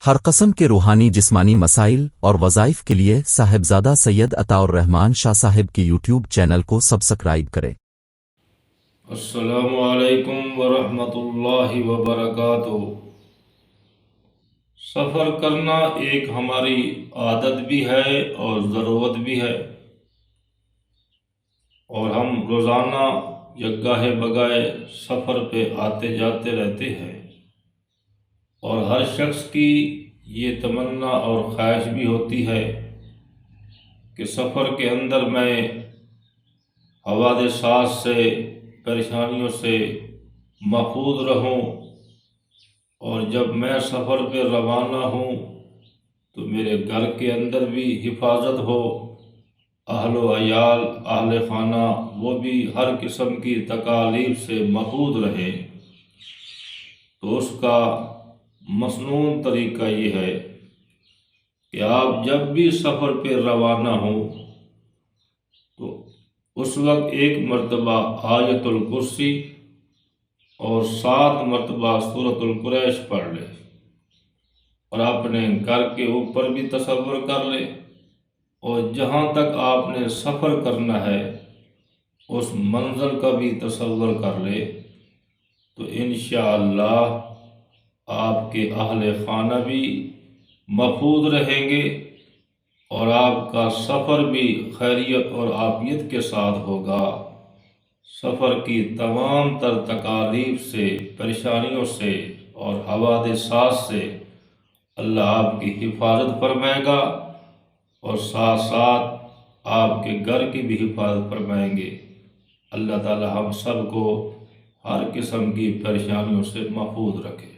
ہر قسم کے روحانی جسمانی مسائل اور وظائف کے لیے صاحبزادہ سید عطا الرحمن شاہ صاحب کی یوٹیوب چینل کو سبسکرائب کریں۔ السلام علیکم ورحمۃ اللہ وبرکاتہ۔ سفر کرنا ایک ہماری عادت بھی ہے اور ضرورت بھی ہے، اور ہم روزانہ یکگاہے بگاہے سفر پہ آتے جاتے رہتے ہیں، اور ہر شخص کی یہ تمنا اور خواہش بھی ہوتی ہے کہ سفر کے اندر میں حوادثات سے، پریشانیوں سے محفوظ رہوں، اور جب میں سفر پہ روانہ ہوں تو میرے گھر کے اندر بھی حفاظت ہو، اہل و عیال، اہل خانہ وہ بھی ہر قسم کی تکالیف سے محفوظ رہے۔ تو اس کا مصنون طریقہ یہ ہے کہ آپ جب بھی سفر پہ روانہ ہوں تو اس وقت 1 مرتبہ آیت الکرسی اور 7 مرتبہ سورۃ القریش پڑھ لے، اور اپنے گھر کے اوپر بھی تصور کر لے، اور جہاں تک آپ نے سفر کرنا ہے اس منزل کا بھی تصور کر لے، تو انشاءاللہ آپ کے اہل خانہ بھی محفوظ رہیں گے، اور آپ کا سفر بھی خیریت اور عافیت کے ساتھ ہوگا۔ سفر کی تمام تر تکالیف سے، پریشانیوں سے اور حوادثات سے اللہ آپ کی حفاظت فرمائے گا، اور ساتھ ساتھ آپ کے گھر کی بھی حفاظت فرمائیں گے۔ اللہ تعالی ہم سب کو ہر قسم کی پریشانیوں سے محفوظ رکھے۔